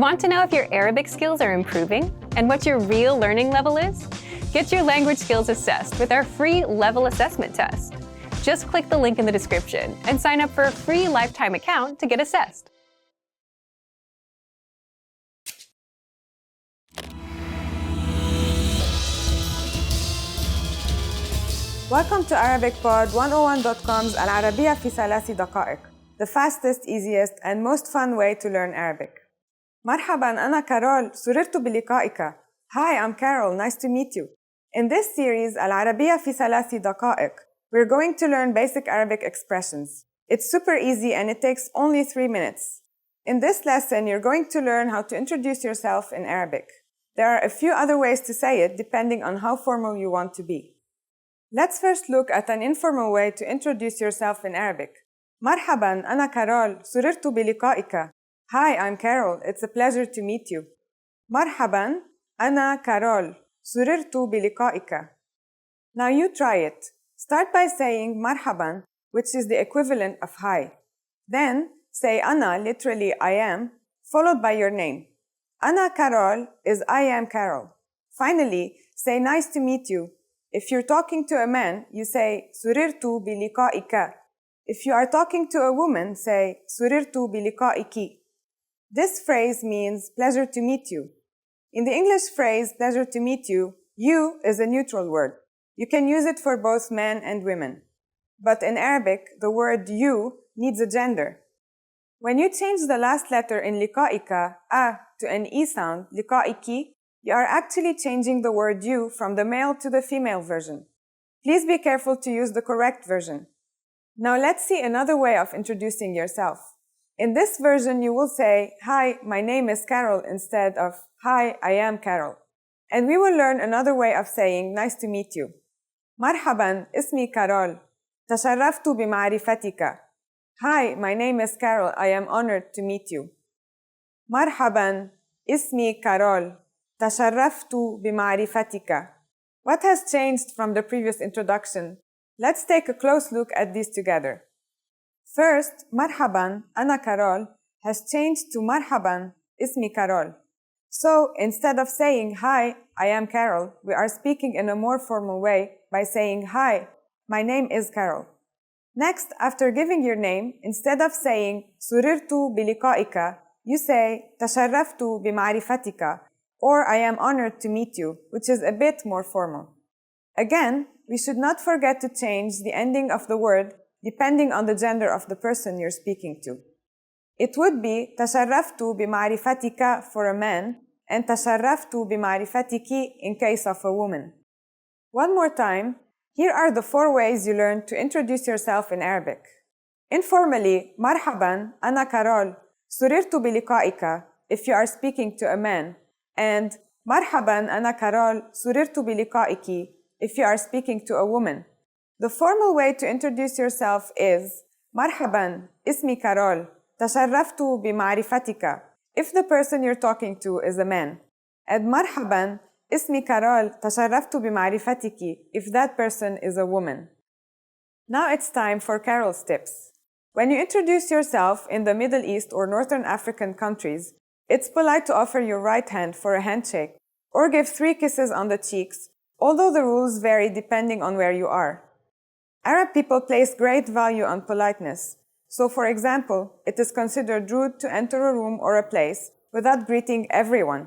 Want to know if your Arabic skills are improving and what your real learning level is? Get your language skills assessed with our free level assessment test. Just click the link in the description and sign up for a free lifetime account to get assessed. Welcome to ArabicPod101.com's العربية في 3 دقائق, the fastest, easiest, and most fun way to learn Arabic. مرحباً, أنا كارول, سررت بلقائك. Hi, I'm Carol, nice to meet you. In this series, العربية في 3 دقائق, we're going to learn basic Arabic expressions. It's super easy and it takes only 3 minutes. In this lesson, you're going to learn how to introduce yourself in Arabic. There are a few other ways to say it depending on how formal you want to be. Let's first look at an informal way to introduce yourself in Arabic. مرحباً, أنا كارول, سررت بلقائك. Hi, I'm Carol, it's a pleasure to meet you. مرحباً, أنا كارول, سررت بلقائك. Now you try it. Start by saying مرحباً, which is the equivalent of hi. Then say أنا, literally I am, followed by your name. أنا كارول is I am Carol. Finally, say nice to meet you. If you're talking to a man, you say سررت بلقائك. If you are talking to a woman, say سررت بلقائك. This phrase means pleasure to meet you. In the English phrase pleasure to meet you, you is a neutral word. You can use it for both men and women. But in Arabic, the word you needs a gender. When you change the last letter in لقائك, a, to an e sound, لقائك, you are actually changing the word you from the male to the female version. Please be careful to use the correct version. Now let's see another way of introducing yourself. In this version, you will say, Hi, my name is Carol instead of Hi, I am Carol. And we will learn another way of saying nice to meet you. مرحباً, اسمي كارول. تشرفت بمعرفتك. Hi, my name is Carol. I am honored to meet you. مرحباً, اسمي كارول. تشرفت بمعرفتك. What has changed from the previous introduction? Let's take a close look at these together. First, مرحباً, أنا كارول has changed to مرحباً, اسمي كارول. So, instead of saying Hi, I am Carol, we are speaking in a more formal way by saying Hi, my name is Carol. Next, after giving your name, instead of saying سررت بلقائك, you say تشرفت بمعرفتك, or I am honored to meet you, which is a bit more formal. Again, we should not forget to change the ending of the word depending on the gender of the person you're speaking to. It would be تشرفت بمعرفتك for a man and تشرفت بمعرفتك in case of a woman. One more time, here are the 4 ways you learn to introduce yourself in Arabic. Informally, مرحباً, أنا كارول, سررت بلقائك if you are speaking to a man, and مرحباً أنا كارول سررت بلقائك if you are speaking to a woman. The formal way to introduce yourself is مرحباً اسمي كارول تشرفت بمعرفتك if the person you're talking to is a man, and مرحباً اسمي كارول تشرفت بمعرفتك if that person is a woman. Now it's time for Carol's tips. When you introduce yourself in the Middle East or Northern African countries, it's polite to offer your right hand for a handshake or give 3 kisses on the cheeks, although the rules vary depending on where you are. Arab people place great value on politeness. So, for example, it is considered rude to enter a room or a place without greeting everyone.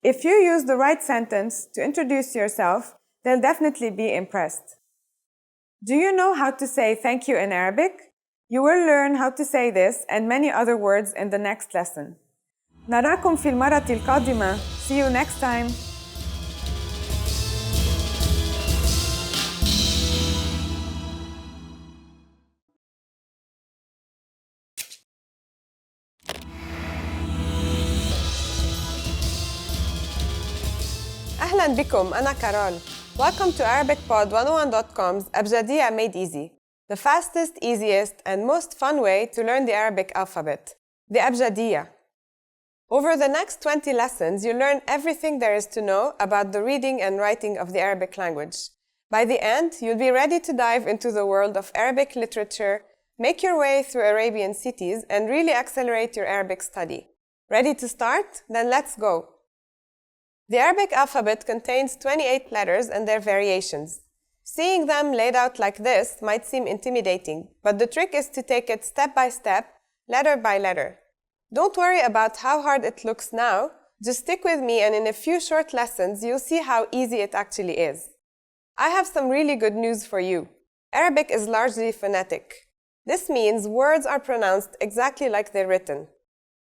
If you use the right sentence to introduce yourself, they'll definitely be impressed. Do you know how to say thank you in Arabic? You will learn how to say this and many other words in the next lesson. نراكم في المرة القادمة. See you next time. أهلاً بكم, أنا كارول. Welcome to ArabicPod101.com's أبجدية Made Easy, the fastest, easiest, and most fun way to learn the Arabic alphabet, the أبجدية. Over the next 20 lessons, you learn everything there is to know about the reading and writing of the Arabic language. By the end, you'll be ready to dive into the world of Arabic literature, make your way through Arabian cities, and really accelerate your Arabic study. Ready to start? Then let's go. The Arabic alphabet contains 28 letters and their variations. Seeing them laid out like this might seem intimidating, but the trick is to take it step by step, letter by letter. Don't worry about how hard it looks now, just stick with me and in a few short lessons you'll see how easy it actually is. I have some really good news for you. Arabic is largely phonetic. This means words are pronounced exactly like they're written.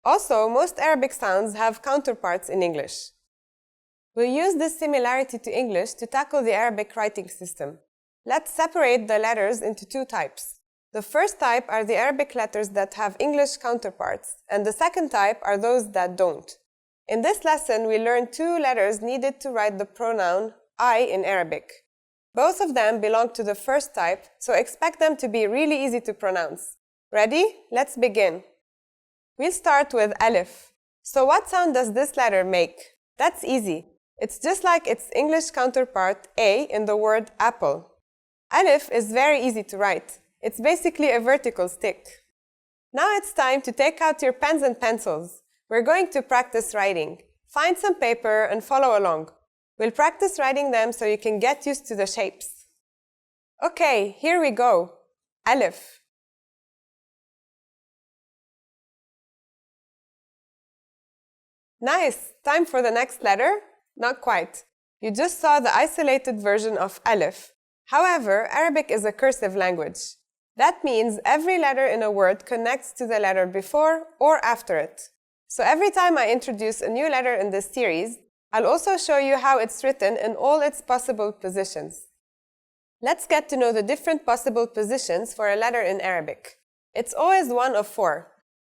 Also, most Arabic sounds have counterparts in English. We'll use this similarity to English to tackle the Arabic writing system. Let's separate the letters into two types. The first type are the Arabic letters that have English counterparts, and the second type are those that don't. In this lesson, we learn two letters needed to write the pronoun I in Arabic. Both of them belong to the first type, so expect them to be really easy to pronounce. Ready? Let's begin. We'll start with Alif. So what sound does this letter make? That's easy. It's just like its English counterpart A in the word apple. Alif is very easy to write. It's basically a vertical stick. Now it's time to take out your pens and pencils. We're going to practice writing. Find some paper and follow along. We'll practice writing them so you can get used to the shapes. Okay, here we go. Alif. Nice! Time for the next letter? Not quite. You just saw the isolated version of Alif. However, Arabic is a cursive language. That means every letter in a word connects to the letter before or after it. So every time I introduce a new letter in this series, I'll also show you how it's written in all its possible positions. Let's get to know the different possible positions for a letter in Arabic. It's always one of four: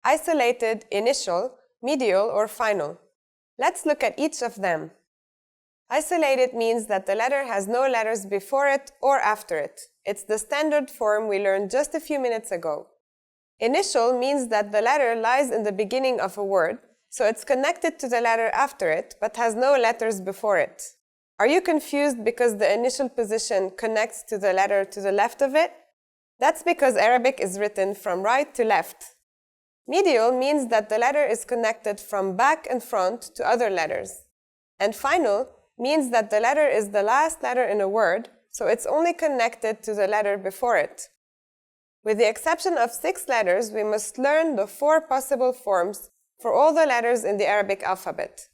isolated, initial, medial, or final. Let's look at each of them. Isolated means that the letter has no letters before it or after it. It's the standard form we learned just a few minutes ago. Initial means that the letter lies in the beginning of a word, so it's connected to the letter after it, but has no letters before it. Are you confused because the initial position connects to the letter to the left of it? That's because Arabic is written from right to left. Medial means that the letter is connected from back and front to other letters. And final means that the letter is the last letter in a word, so it's only connected to the letter before it. With the exception of 6 letters, we must learn the 4 possible forms for all the letters in the Arabic alphabet.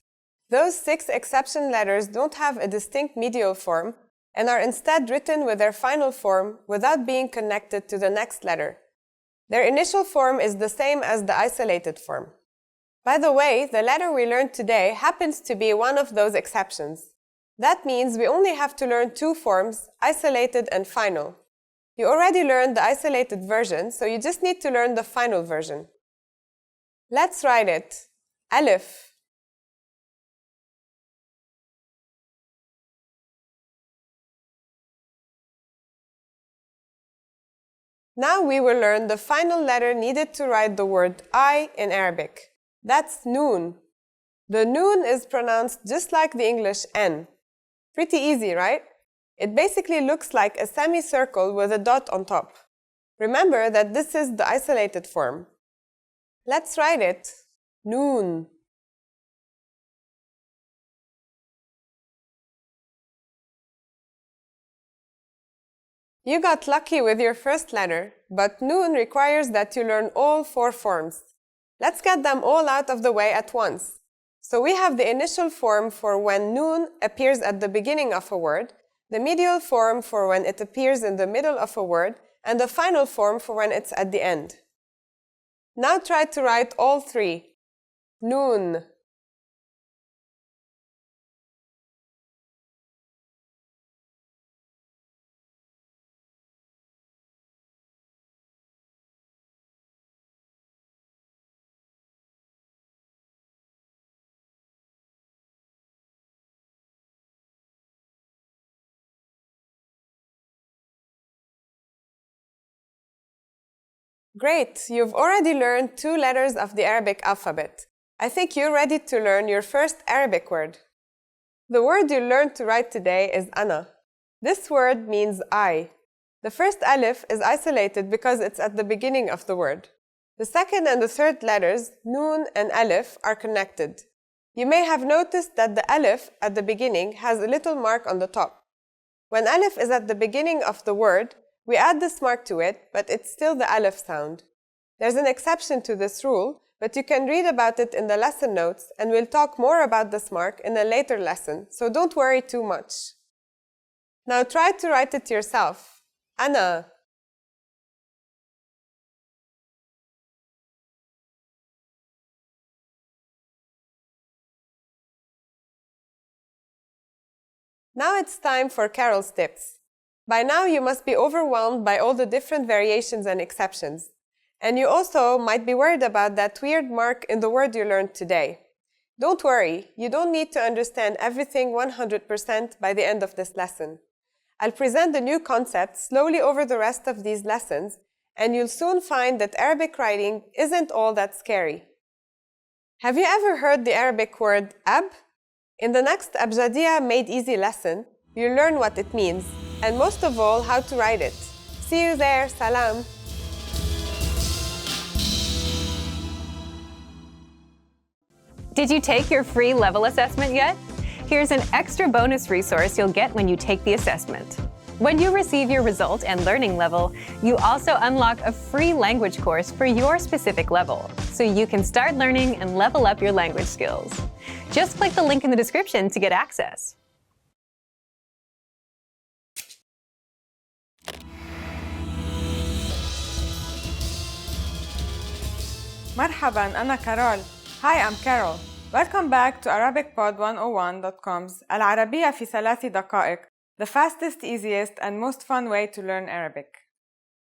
Those 6 exception letters don't have a distinct medial form and are instead written with their final form without being connected to the next letter. Their initial form is the same as the isolated form. By the way, the letter we learned today happens to be one of those exceptions. That means we only have to learn 2 forms, isolated and final. You already learned the isolated version, so you just need to learn the final version. Let's write it. Alif. Now we will learn the final letter needed to write the word I in Arabic. That's noon. The noon is pronounced just like the English N. Pretty easy, right? It basically looks like a semicircle with a dot on top. Remember that this is the isolated form. Let's write it. Noon. You got lucky with your first letter, but noon requires that you learn all 4 forms. Let's get them all out of the way at once. So we have the initial form for when noon appears at the beginning of a word, the medial form for when it appears in the middle of a word, and the final form for when it's at the end. Now try to write all 3. Noon. Great! You've already learned 2 letters of the Arabic alphabet. I think you're ready to learn your first Arabic word. The word you learned to write today is ana. This word means I. The first alif is isolated because it's at the beginning of the word. The second and the third letters, noon and alif, are connected. You may have noticed that the alif at the beginning has a little mark on the top. When alif is at the beginning of the word, we add this mark to it, but it's still the alif sound. There's an exception to this rule, but you can read about it in the lesson notes, and we'll talk more about this mark in a later lesson, so don't worry too much. Now try to write it yourself. أنا. Now it's time for Carol's tips. By now you must be overwhelmed by all the different variations and exceptions. And you also might be worried about that weird mark in the word you learned today. Don't worry, you don't need to understand everything 100% by the end of this lesson. I'll present the new concepts slowly over the rest of these lessons, and you'll soon find that Arabic writing isn't all that scary. Have you ever heard the Arabic word ab? In the next Abjadiya Made Easy lesson, you'll learn what it means, and most of all, how to write it. See you there, salam! Did you take your free level assessment yet? Here's an extra bonus resource you'll get when you take the assessment. When you receive your result and learning level, you also unlock a free language course for your specific level, so you can start learning and level up your language skills. Just click the link in the description to get access. مرحباً أنا كارول. Hi, I'm Carol. Welcome back to ArabicPod101.com's العربية في 3 دقائق, the fastest, easiest, and most fun way to learn Arabic.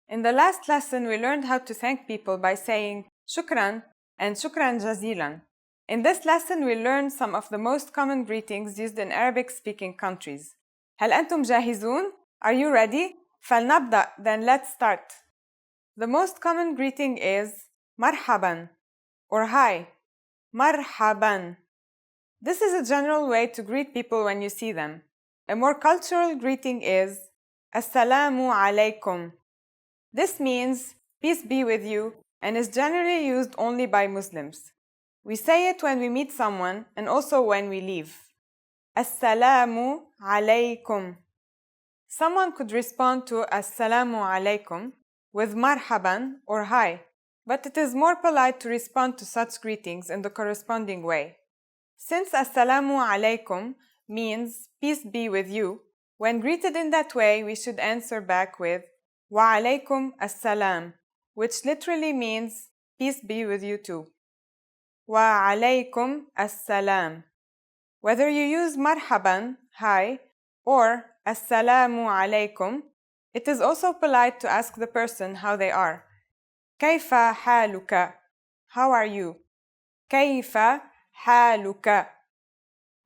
In the last lesson, we learned how to thank people by saying shukran and shukran jazilan. In this lesson, we learned some of the most common greetings used in Arabic-speaking countries. هل أنتم جاهزون? Are you ready? فلنبدأ, then let's start. The most common greeting is marhaban or hi. Marhaban. This is a general way to greet people when you see them. A more cultural greeting is Assalamu alaikum. This means peace be with you and is generally used only by Muslims. We say it when we meet someone and also when we leave. Assalamu alaikum. Someone could respond to Assalamu alaikum with marhaban or hi, but it is more polite to respond to such greetings in the corresponding way. Since Assalamu alaikum means peace be with you, when greeted in that way, we should answer back with wa alaikum assalam, which literally means peace be with you too. Wa alaikum assalam. Whether you use marhaban, hi, or assalamu alaikum, it is also polite to ask the person how they are. Kayfa haluka? How are you? Kayfa haluka?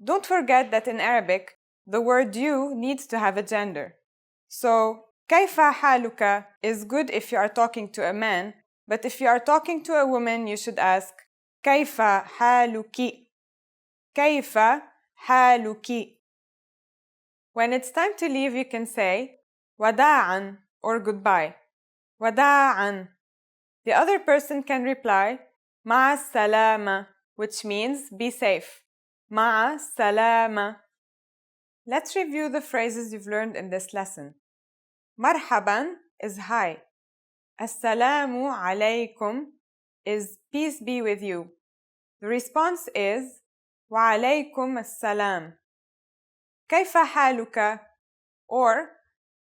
Don't forget that in Arabic, the word you needs to have a gender. So, kayfa haluka is good if you are talking to a man, but if you are talking to a woman, you should ask kayfa haluki? Kayfa haluki? When it's time to leave, you can say wada'an or goodbye. Wada'an. The other person can reply ma'a salama, which means be safe. Ma'a salama. Let's review the phrases you've learned in this lesson. Marhaban is hi. Assalamu alaikum is peace be with you. The response is wa alaikum assalam. Kayfa haluka or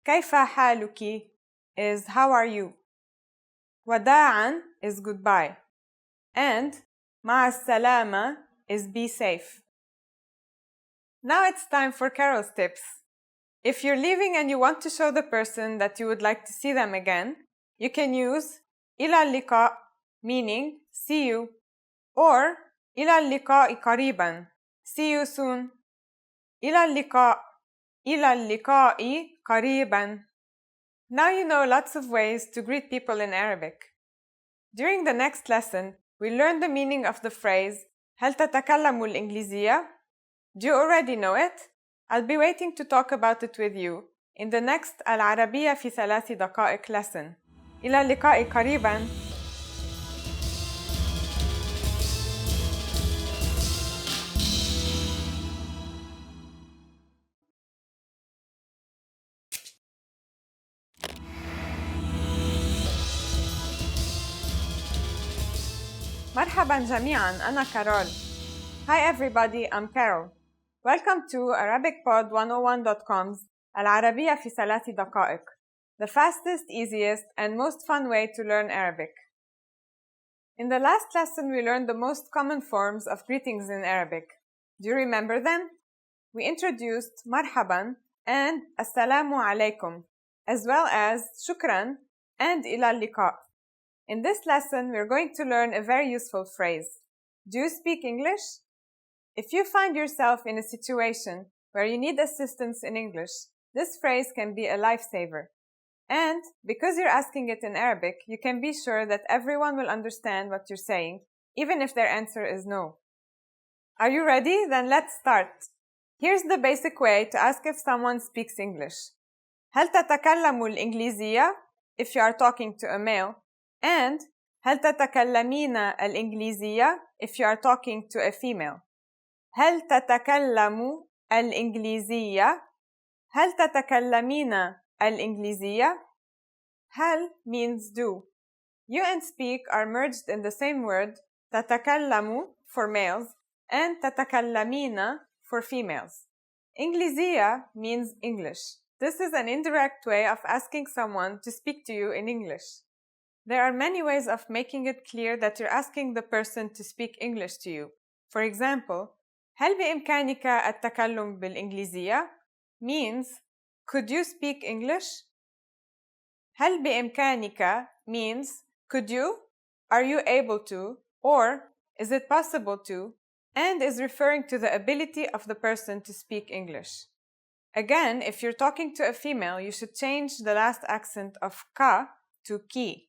kayfa haluki is how are you. Wada'an is goodbye. And ma'a salama is be safe. Now it's time for Carol's tips. If you're leaving and you want to show the person that you would like to see them again, you can use ila liqa, meaning see you, or ila liqa'i qariban, see you soon. ila liqa'i qariban. Now you know lots of ways to greet people in Arabic. During the next lesson, we learn the meaning of the phrase هل تتكلموا الإنجليزية? Do you already know it? I'll be waiting to talk about it with you in the next العربية في 3 دقائق lesson. إلى اللقاء قريباً. مرحبا جميعاً أنا كارول. Hi everybody, I'm Carol. Welcome to ArabicPod101.com's العربية في 3 دقائق, the fastest, easiest, and most fun way to learn Arabic. In the last lesson, we learned the most common forms of greetings in Arabic. Do you remember them? We introduced marhaban and assalamu alaikum, as well as shukran and ila liqa. In this lesson, we're going to learn a very useful phrase. Do you speak English? If you find yourself in a situation where you need assistance in English, this phrase can be a lifesaver. And because you're asking it in Arabic, you can be sure that everyone will understand what you're saying, even if their answer is no. Are you ready? Then let's start. Here's the basic way to ask if someone speaks English. هل تتكلم الإنجليزية? If you are talking to a male. And هل تتكلمين الإنجليزية? If you are talking to a female. هل تتكلم الإنجليزية؟ هل تتكلمين الإنجليزية? هل means do. You and speak are merged in the same word, تتكلم for males and تتكلمين for females. إنجليزية means English. This is an indirect way of asking someone to speak to you in English. There are many ways of making it clear that you're asking the person to speak English to you. For example, هل بإمكانك التكلم بالإنجليزية? Means, could you speak English? هل بإمكانك means, could you? Are you able to? Or, is it possible to? And is referring to the ability of the person to speak English. Again, if you're talking to a female, you should change the last accent of ka to ki.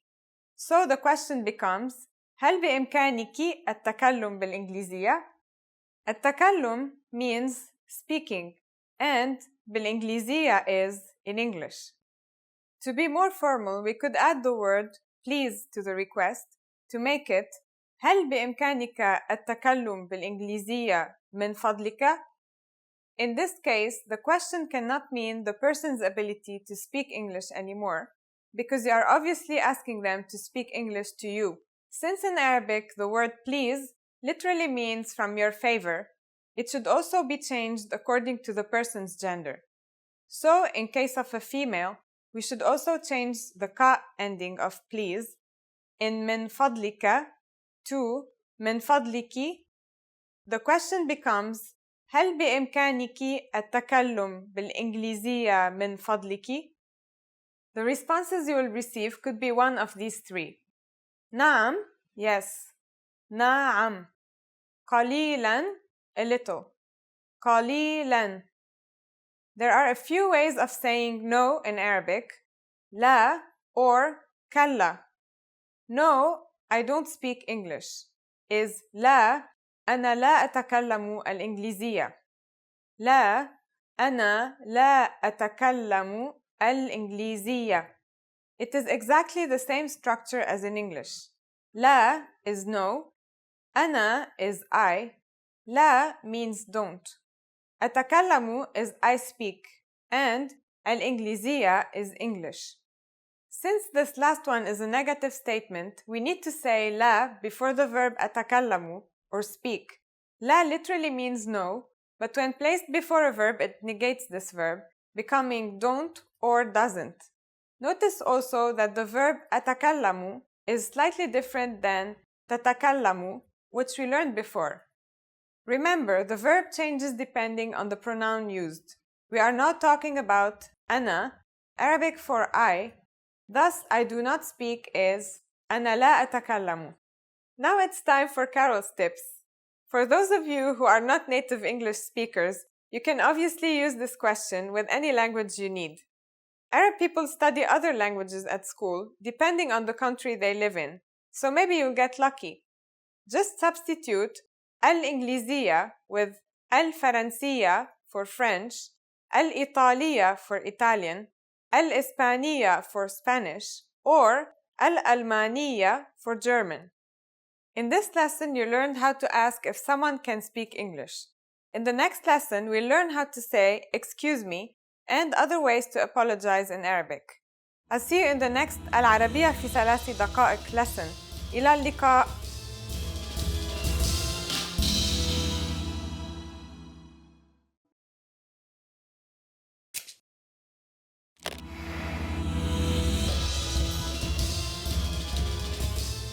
So the question becomes, هل بإمكانك التكلم بالإنجليزية? التكلم means speaking, and بالإنجليزية is in English. To be more formal, we could add the word please to the request to make it هل بإمكانك التكلم بالإنجليزية من فضلك? In this case, the question cannot mean the person's ability to speak English anymore, because you are obviously asking them to speak English to you. Since in Arabic the word please literally means from your favor, it should also be changed according to the person's gender. So, in case of a female, we should also change the ka ending of please in min fadlika to min fadliki. The question becomes, هل بإمكانك التكلم بالإنجليزية من فضلك? The responses you will receive could be one of these three. نعم, yes. نعم. قليلاً, a little. قليلاً. There are a few ways of saying no in Arabic. لا or كلا. No, I don't speak English is لا أنا لا أتكلم الإنجليزية. لا أنا لا أتكلم الإنجليزية. It is exactly the same structure as in English. لا is no, أنا is I, لا means don't. أتكلم is I speak, and الإنجليزية is English. Since this last one is a negative statement, we need to say لا before the verb أتكلم or speak. لا literally means no, but when placed before a verb, it negates this verb, becoming don't or doesn't. Notice also that the verb أتكلم is slightly different than تتكلم, which we learned before. Remember, the verb changes depending on the pronoun used. We are now talking about أنا, Arabic for I. Thus, I do not speak is أنا لا أتكلم. Now it's time for Carol's tips. For those of you who are not native English speakers, you can obviously use this question with any language you need. Arab people study other languages at school, depending on the country they live in, so maybe you'll get lucky. Just substitute الإنجليزية with الفرنسية for French, الإيطالية for Italian, الإسبانية for Spanish, or الألمانية for German. In this lesson, you learned how to ask if someone can speak English. In the next lesson, we'll learn how to say excuse me and other ways to apologize in Arabic. I'll see you in the next العربية في 3 دقائق lesson. إلى اللقاء.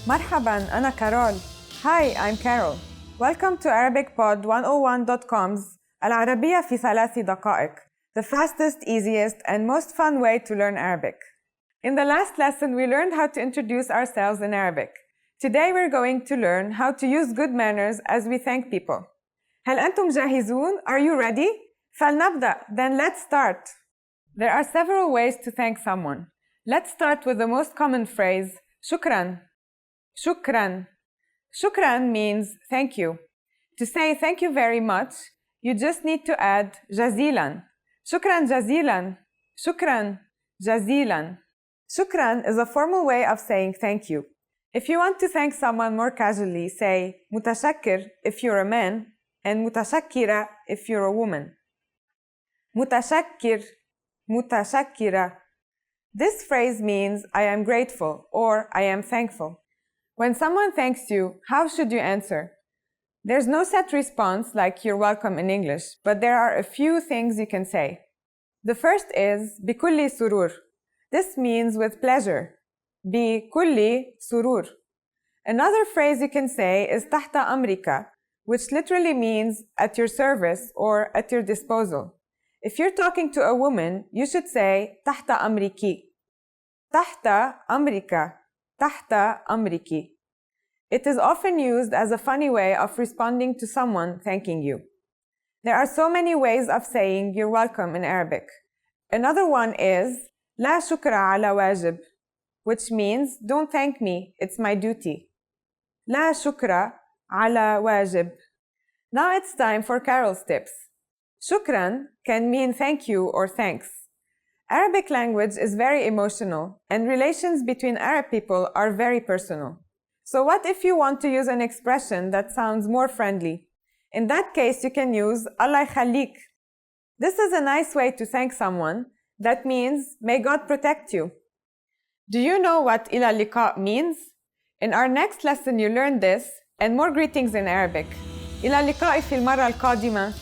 مرحباً أنا كارول. Hi, I'm Carol. Welcome to ArabicPod101.com's العربية في 3 دقائق, the fastest, easiest, and most fun way to learn Arabic. In the last lesson, we learned how to introduce ourselves in Arabic. Today, we're going to learn how to use good manners as we thank people. هل أنتم جاهزون? Are you ready? فلنبدأ. Then let's start. There are several ways to thank someone. Let's start with the most common phrase, شكراً. شكراً. شكراً means thank you. To say thank you very much, you just need to add جزيلاً. شكراً جزيلاً. شكراً جزيلاً. شكراً is a formal way of saying thank you. If you want to thank someone more casually, say متشكر if you're a man and متشكرة if you're a woman. متشكر. متشكرة. This phrase means I am grateful or I am thankful. When someone thanks you, how should you answer? There's no set response like you're welcome in English, but there are a few things you can say. The first is بكل سرور. This means with pleasure. بكل سرور. Another phrase you can say is تحت أمرك, which literally means at your service or at your disposal. If you're talking to a woman, you should say تحت أمرك. تحت أمرك. تحت أمرك. It is often used as a funny way of responding to someone thanking you. There are so many ways of saying you're welcome in Arabic. Another one is لا شكر على واجب, which means don't thank me, it's my duty. لا شكر على واجب. Now it's time for Carol's tips. شكراً can mean thank you or thanks. Arabic language is very emotional, and relations between Arab people are very personal. So what if you want to use an expression that sounds more friendly? In that case, you can use Allah يخليك. This is a nice way to thank someone. That means, may God protect you. Do you know what إلى اللقاء means? In our next lesson, you learn this and more greetings in Arabic. إلى اللقاء في المرة القادمة.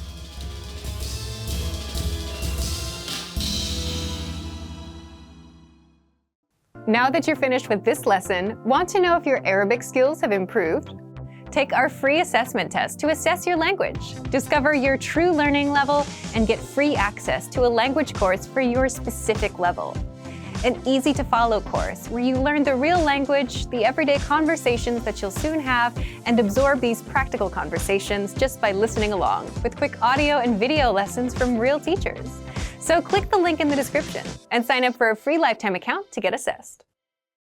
Now that you're finished with this lesson, want to know if your Arabic skills have improved? Take our free assessment test to assess your language, discover your true learning level, and get free access to a language course for your specific level. An easy-to-follow course where you learn the real language, the everyday conversations that you'll soon have, and absorb these practical conversations just by listening along, with quick audio and video lessons from real teachers. So click the link in the description and sign up for a free lifetime account to get assessed.